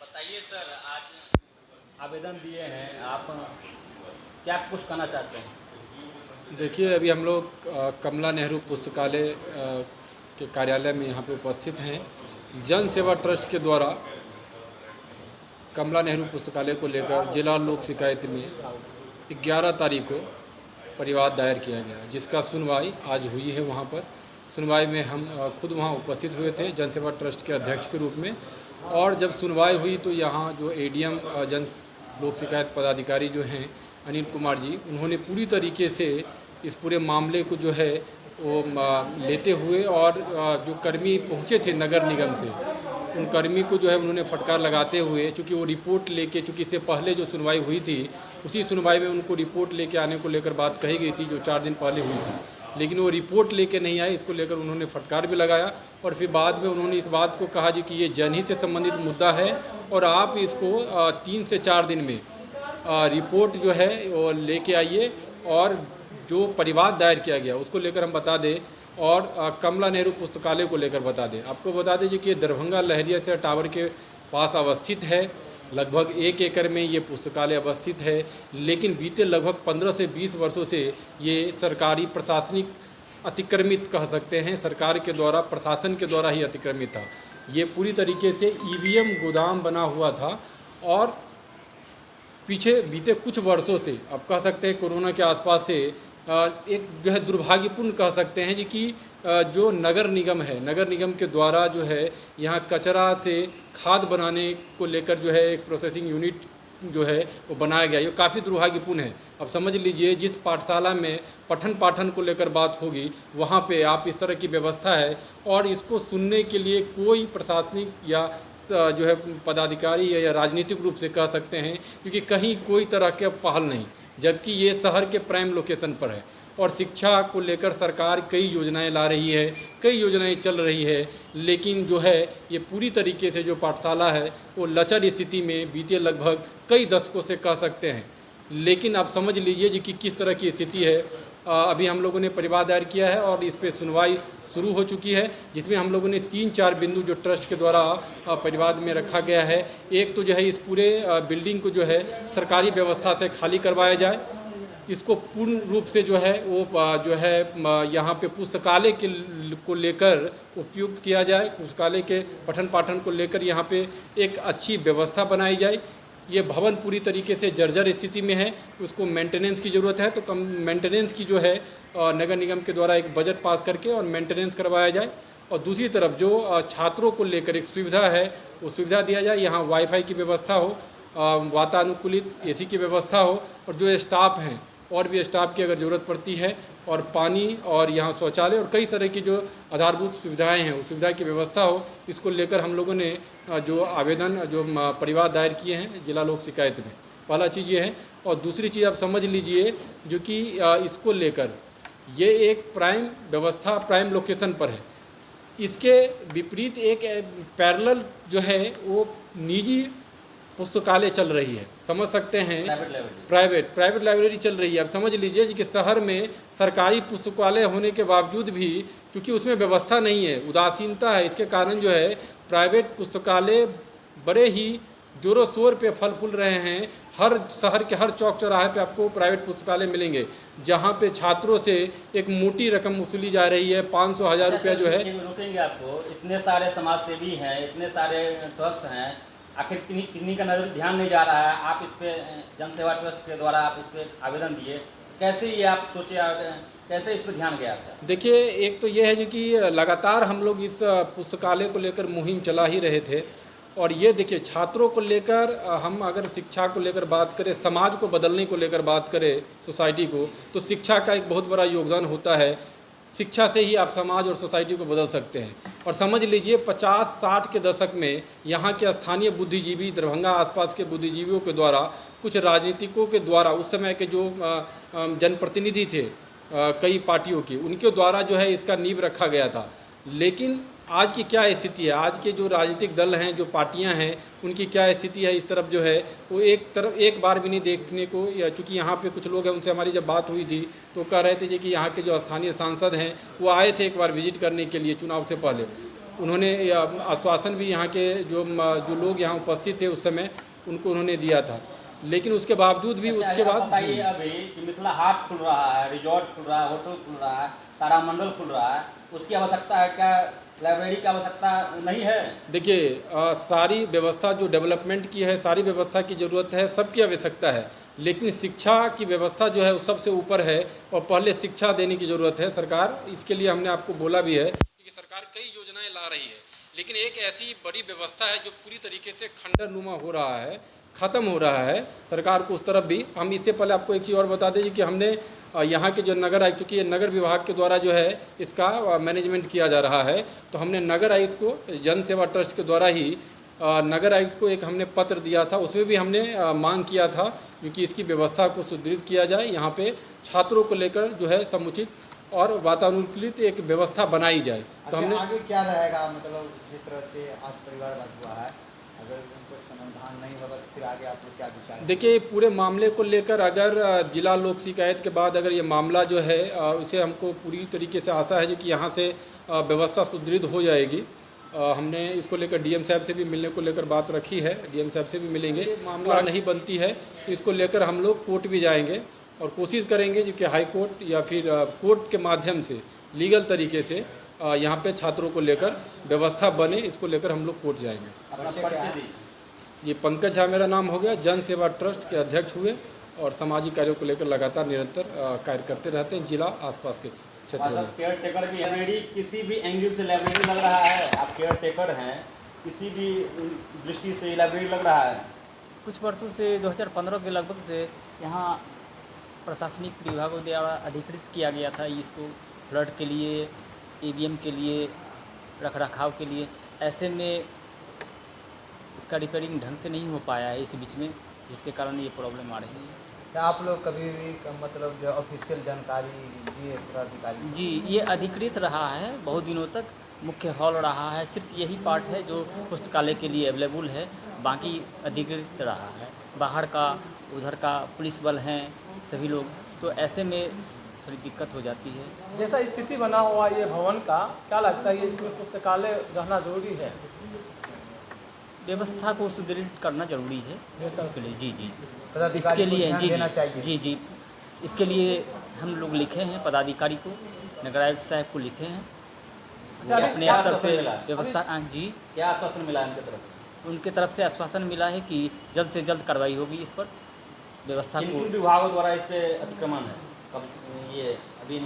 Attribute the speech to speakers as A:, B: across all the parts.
A: बताइए सर, आज आवेदन दिए हैं आप, क्या कुछ कहना चाहते हैं?
B: देखिए, अभी हम लोग कमला नेहरू पुस्तकालय के कार्यालय में यहाँ पे उपस्थित हैं। जन सेवा ट्रस्ट के द्वारा कमला नेहरू पुस्तकालय को लेकर जिला लोक शिकायत में 11 तारीख को परिवाद दायर किया गया, जिसका सुनवाई आज हुई है। वहाँ पर सुनवाई में हम खुद वहाँ उपस्थित हुए थे जन सेवा ट्रस्ट के अध्यक्ष के रूप में। और जब सुनवाई हुई तो यहाँ जो एडीएम जन लोक शिकायत पदाधिकारी जो हैं अनिल कुमार जी, उन्होंने पूरी तरीके से इस पूरे मामले को जो है वो लेते हुए और जो कर्मी पहुँचे थे नगर निगम से, उन कर्मी को जो है उन्होंने फटकार लगाते हुए, चूँकि वो रिपोर्ट लेके, चूँकि इससे पहले जो सुनवाई हुई थी उसी सुनवाई में उनको रिपोर्ट लेके आने को लेकर बात कही गई थी जो 4 दिन पहले हुई थी, लेकिन वो रिपोर्ट लेके नहीं आए। इसको लेकर उन्होंने फटकार भी लगाया और फिर बाद में उन्होंने इस बात को कहा जी कि ये जनहित से संबंधित मुद्दा है और आप इसको 3 से 4 दिन में रिपोर्ट जो है वो लेके आइए और जो परिवाद दायर किया गया उसको लेकर हम बता दें और कमला नेहरू पुस्तकालय को लेकर बता दें। आपको बता दें कि दरभंगा लहरिया टावर के पास अवस्थित है। लगभग 1 एकड़ में ये पुस्तकालय अवस्थित है, लेकिन बीते लगभग 15 से 20 वर्षों से ये सरकारी प्रशासनिक अतिक्रमित कह सकते हैं, सरकार के द्वारा, प्रशासन के द्वारा ही अतिक्रमित था। ये पूरी तरीके से ईवीएम गोदाम बना हुआ था और पीछे बीते कुछ वर्षों से, आप कह सकते हैं कोरोना के आसपास से, एक जो है दुर्भाग्यपूर्ण कह सकते हैं जी कि जो नगर निगम है, नगर निगम के द्वारा जो है यहाँ कचरा से खाद बनाने को लेकर जो है एक प्रोसेसिंग यूनिट जो है वो बनाया गया। ये काफ़ी दुर्भाग्यपूर्ण है। अब समझ लीजिए, जिस पाठशाला में पठन पाठन को लेकर बात होगी वहाँ पे आप इस तरह की व्यवस्था है और इसको सुनने के लिए कोई प्रशासनिक या जो है पदाधिकारी या राजनीतिक रूप से कह सकते हैं, क्योंकि कहीं कोई तरह के पहल नहीं, जबकि ये शहर के प्राइम लोकेशन पर है। और शिक्षा को लेकर सरकार कई योजनाएं ला रही है, कई योजनाएं चल रही है, लेकिन जो है ये पूरी तरीके से जो पाठशाला है वो लचर स्थिति में बीते लगभग कई दशकों से कह सकते हैं। लेकिन आप समझ लीजिए जी कि किस तरह की स्थिति है। अभी हम लोगों ने परिवाद दायर किया है और इस पर सुनवाई शुरू हो चुकी है, जिसमें हम लोगों ने 3-4 बिंदु जो ट्रस्ट के द्वारा परिवाद में रखा गया है। एक तो जो है इस पूरे बिल्डिंग को जो है सरकारी व्यवस्था से खाली करवाया जाए, इसको पूर्ण रूप से जो है वो जो है यहाँ पे पुस्तकालय के को लेकर उपयुक्त किया जाए, पुस्तकालय के पठन पाठन को लेकर यहाँ पे एक अच्छी व्यवस्था बनाई जाए। ये भवन पूरी तरीके से जर्जर स्थिति में है, उसको मेंटेनेंस की ज़रूरत है, तो कम मेंटेनेंस की जो है नगर निगम के द्वारा एक बजट पास करके और मेंटेनेंस करवाया जाए। और दूसरी तरफ जो छात्रों को लेकर एक सुविधा है वो सुविधा दिया जाए, यहाँ वाईफाई की व्यवस्था हो, वातानुकूलित एसी की व्यवस्था हो, और जो स्टाफ हैं और भी स्टाफ की अगर ज़रूरत पड़ती है, और पानी और यहाँ शौचालय और कई तरह की जो आधारभूत सुविधाएं हैं उस सुविधा की व्यवस्था हो। इसको लेकर हम लोगों ने जो आवेदन, जो परिवाद दायर किए हैं जिला लोक शिकायत में, पहला चीज़ ये है। और दूसरी चीज़ आप समझ लीजिए जो कि इसको लेकर ये एक प्राइम व्यवस्था, प्राइम लोकेशन पर है। इसके विपरीत एक पैरेलल जो है वो निजी पुस्तकालय चल रही है, समझ सकते हैं, प्राइवेट लाइब्रेरी चल रही है। अब समझ लीजिए कि शहर में सरकारी पुस्तकालय होने के बावजूद भी, क्योंकि उसमें व्यवस्था नहीं है, उदासीनता है, इसके कारण जो है प्राइवेट पुस्तकालय बड़े ही जोरों शोर पे फल फूल रहे हैं। हर शहर के हर चौक चौराहे पे आपको प्राइवेट पुस्तकालय मिलेंगे, जहाँ पे छात्रों से एक मोटी रकम वसूली जा रही है, 500-1000 रुपया जो है।
A: रोकेंगे आपको, इतने सारे समाज सेवी हैं, इतने सारे ट्रस्ट हैं, आखिर किन्हीं का नजर ध्यान नहीं जा रहा है। आप इस पे जन सेवा ट्रस्ट के द्वारा आप इस पे आवेदन दिए, कैसे ये आप सोचे, कैसे इस पे ध्यान गया आपका?
B: देखिए, एक तो ये है जो कि लगातार हम लोग इस पुस्तकालय को लेकर मुहिम चला ही रहे थे। और ये देखिए, छात्रों को लेकर हम अगर शिक्षा को लेकर बात करें, समाज को बदलने को लेकर बात करें, सोसाइटी को, तो शिक्षा का एक बहुत बड़ा योगदान होता है। शिक्षा से ही आप समाज और सोसाइटी को बदल सकते हैं। और समझ लीजिए 50-60 के दशक में यहाँ के स्थानीय बुद्धिजीवी, दरभंगा आसपास के बुद्धिजीवियों के द्वारा, कुछ राजनीतिकों के द्वारा, उस समय के जो जनप्रतिनिधि थे कई पार्टियों की, उनके द्वारा जो है इसका नींव रखा गया था। लेकिन आज की क्या स्थिति है, आज के जो राजनीतिक दल हैं, जो पार्टियां हैं, उनकी क्या स्थिति है, इस तरफ जो है वो एक बार भी नहीं देखने को। या चूँकि यहाँ पे कुछ लोग हैं, उनसे हमारी जब बात हुई थी तो कह रहे थे कि यहाँ के जो स्थानीय सांसद हैं वो आए थे एक बार विजिट करने के लिए चुनाव से पहले, उन्होंने आश्वासन भी यहाँ के जो लोग यहाँ उपस्थित थे उस समय उनको उन्होंने दिया था, लेकिन उसके बावजूद भी
A: अच्छा,
B: उसके
A: आप
B: बाद
A: बताइए अभी कि मिथिला हाट खुल रहा है, रिजॉर्ट खुल रहा है, होटल खुल रहा है, तारामंडल खुल रहा है, उसकी आवश्यकता है क्या? लाइब्रेरी की आवश्यकता नहीं है?
B: देखिए सारी व्यवस्था जो डेवलपमेंट की है, सारी व्यवस्था की ज़रूरत है, सबकी आवश्यकता है, लेकिन शिक्षा की व्यवस्था जो है वो सबसे ऊपर है और पहले शिक्षा देने की ज़रूरत है। सरकार इसके लिए हमने आपको बोला भी है कि सरकार कई योजनाएं ला रही है, लेकिन एक ऐसी बड़ी व्यवस्था है जो पूरी तरीके से खंडरनुमा हो रहा है, ख़त्म हो रहा है। सरकार को उस तरफ भी हम इससे पहले आपको एक चीज़ और बता दें कि हमने यहाँ के जो नगर आयुक्त, चूँकि ये नगर विभाग के द्वारा जो है इसका मैनेजमेंट किया जा रहा है, तो हमने नगर आयुक्त को जन सेवा ट्रस्ट के द्वारा ही नगर आयुक्त को एक हमने पत्र दिया था, उसमें भी हमने मांग किया था क्योंकि इसकी व्यवस्था को सुदृढ़ किया जाए, यहाँ पे छात्रों को लेकर जो है समुचित और वातानुकूलित एक व्यवस्था बनाई जाए। तो
C: अच्छा,
B: हमने
C: आगे क्या रहेगा, मतलब जिस तरह से आज परिवारवाद हुआ है, अगर उनको समाधान नहीं होगा तो फिर आगे आप लोग क्या विचार करेंगे?
B: देखिए पूरे मामले को लेकर अगर जिला लोक शिकायत के बाद अगर ये मामला जो है उसे हमको पूरी तरीके से आशा है कि यहाँ से व्यवस्था सुदृढ़ हो जाएगी। हमने इसको लेकर डीएम साहब से भी मिलने को लेकर बात रखी है, डीएम साहब से भी मिलेंगे। मामला नहीं बनती है तो इसको लेकर हम लोग कोर्ट भी जाएंगे और कोशिश करेंगे जो कि हाई कोर्ट या फिर कोर्ट के माध्यम से लीगल तरीके से यहाँ पे छात्रों को लेकर व्यवस्था बने, इसको लेकर हम लोग कोर्ट जाएंगे।
A: अपना परिचय दीजिए।
B: ये पंकज झा मेरा नाम हो गया, जन सेवा ट्रस्ट के अध्यक्ष हुए और सामाजिक कार्यों को लेकर लगातार निरंतर कार्य करते रहते हैं जिला आसपास के क्षेत्रों में।
A: केयर टेकर भी लाइब्रेरी किसी भी एंगल से लाइब्रेरी लग रहा है, आप केयर टेकर हैं, किसी भी दृष्टि से लाइब्रेरी लग रहा है?
D: कुछ वर्षों से 2015 के लगभग से यहाँ प्रशासनिक विभागों द्वारा अधिकृत किया गया था इसको फ्लड के लिए, ईवीएम के लिए, रखरखाव के लिए। ऐसे में इसका रिपेयरिंग ढंग से नहीं हो पाया है इस बीच में, जिसके कारण ये प्रॉब्लम आ रही है।
C: क्या आप लोग कभी भी मतलब जो ऑफिशियल जानकारी दिए पदाधिकारी?
D: जी, ये अधिकृत रहा है बहुत दिनों तक, मुख्य हॉल रहा है, सिर्फ यही पार्ट है जो पुस्तकालय के लिए अवेलेबल है, बाकी अधिकृत रहा है। बाहर का, उधर का पुलिस बल हैं सभी लोग, तो ऐसे में थोड़ी दिक्कत हो जाती है।
E: जैसा स्थिति बना हुआ ये भवन का, क्या लगता है इसमें पुस्तकालय रहना जरूरी है?
D: व्यवस्था को सुदृढ़ करना जरूरी है इसके लिए। जी जी,
C: पदाधिकारी
D: इसके
C: को
D: लिए
C: ध्यान
D: जी
C: देना
D: जी
C: चाहिए।
D: जी जी, इसके लिए हम लोग लिखे हैं पदाधिकारी को, नगर आयुक्त साहब को लिखे हैं
E: अच्छा,
D: कि
E: अभी
D: अपने
E: क्या
D: स्तर से
A: आश्वासन मिला?
D: व्यवस्था। जी,
A: क्या आश्वासन मिला उनकी तरफ?
D: उनके तरफ से आश्वासन मिला है कि जल्द से जल्द कार्रवाई होगी इस पर, व्यवस्था
A: किन
D: को।
A: किन विभागों द्वारा इस पे अतिक्रमण है? ये अभी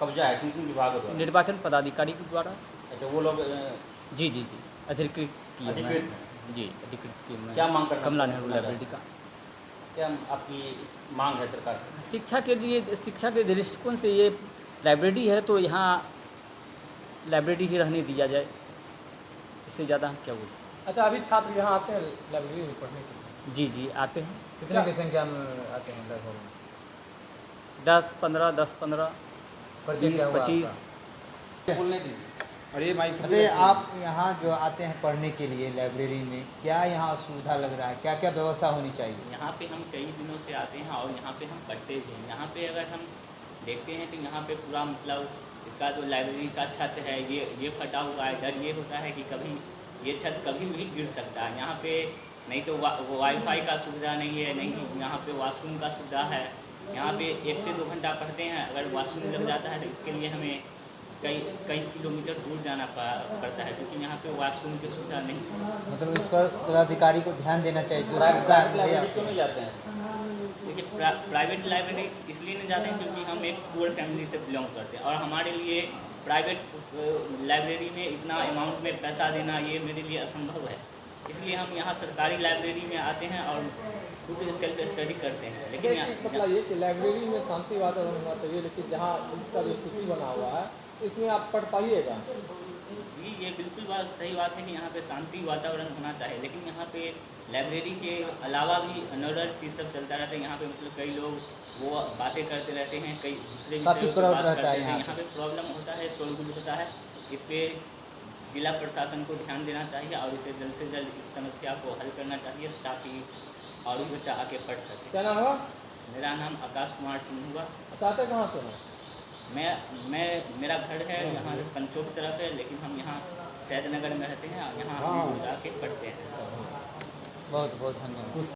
A: कब्जा है किन किन विभागों द्वारा?
D: निर्वाचन पदाधिकारी के द्वारा।
A: अच्छा, वो लोग
D: जी जी जी, अधिकृत किए हुए
A: अधिकृत
D: हैं। जी, अधिकृत किए हुए हैं।
A: क्या मांग करना
D: कमला
A: चाहते
D: नेहरू
A: हैं?
D: लाइब्रेरी का
A: क्या आपकी मांग है सरकार से?
D: शिक्षा के लिए, शिक्षा के दृष्टिकोण से ये लाइब्रेरी है तो यहाँ लाइब्रेरी ही रहने दिया जाए, इससे ज़्यादा हम क्या बोल सकते
E: अच्छा, अभी छात्र यहाँ आते हैं लाइब्रेरी में पढ़ने के लिए?
D: हैं। जी जी, आते हैं
C: कितने की संख्या में आते हैं लगभग?
D: 10 15 10 15
C: परिचय
D: 20
C: क्या हुआ
D: 25।
A: बोलने दीजिए।
B: अरे माइक
C: अरे आप यहाँ जो आते हैं पढ़ने के लिए लाइब्रेरी में, क्या यहाँ सुविधा लग रहा है, क्या क्या व्यवस्था होनी चाहिए?
F: यहाँ पे हम कई दिनों से आते हैं और यहाँ पे हम पढ़ते भी हैं। यहाँ पे अगर हम देखते हैं तो यहाँ पे पूरा मतलब इसका जो लाइब्रेरी का छत है ये फटा हुआ है। डर ये होता है कि कभी ये छत कभी भी गिर सकता है। यहाँ पे नहीं तो वाईफाई का सुविधा नहीं है, नहीं यहाँ पे वॉशरूम का सुविधा है। यहाँ पे 1 से 2 घंटा पढ़ते हैं, अगर वॉशरूम लग जाता है तो इसके लिए हमें कई किलोमीटर दूर जाना पड़ता है, क्योंकि यहाँ पे वॉशरूम की सुविधा नहीं है।
C: मतलब इस पर पदाधिकारी को ध्यान देना चाहिए, जो सुविधा
A: प्राइवेट
C: है
A: लाइब्रेरी
C: आपको।
A: क्यों नहीं जाते हैं?
F: देखिए प्राइवेट लाइब्रेरी इसलिए नहीं जाते हैं क्योंकि हम एक पुअर फैमिली से बिलोंग करते हैं और हमारे लिए प्राइवेट लाइब्रेरी में इतना अमाउंट में पैसा देना ये मेरे लिए असंभव है। इसलिए हम यहाँ सरकारी लाइब्रेरी में आते हैं और खुद सेल्फ स्टडी करते हैं। लेकिन
E: एक चीज़ बताइए कि लाइब्रेरी में शांति वातावरण होना चाहिए, लेकिन जहाँ इसका जो स्थिति बना हुआ है इसमें आप पढ़ पाइएगा?
F: जी, ये बिल्कुल बात सही बात है कि यहाँ पे शांति वातावरण होना चाहिए, लेकिन यहाँ पे लाइब्रेरी के अलावा भी अनदर चीज़ सब चलता रहता है। यहाँ पे मतलब कई लोग वो बातें करते रहते हैं, कई दूसरे
C: काफी
F: विषयों पर
C: crowd
F: बात
C: रहता
F: करते
C: है
F: हैं।
C: यहाँ
F: यहाँ पे प्रॉब्लम होता है, शोरगुल होता है। इस पर जिला प्रशासन को ध्यान देना चाहिए और इसे जल्द से जल्द इस समस्या को हल करना चाहिए ताकि और भी बच्चा आके पढ़ सके।
E: क्या नाम हुआ?
F: मेरा नाम आकाश कुमार सिंह हुआ।
E: अच्छा, आते कहाँ से हैं?
F: मेरा घर है यहाँ पंचों की तरफ है, लेकिन हम यहाँ सैद नगर में रहते हैं, यहाँ
B: हाँ।
F: हम जाके पढ़ते हैं।
C: बहुत बहुत धन्यवाद।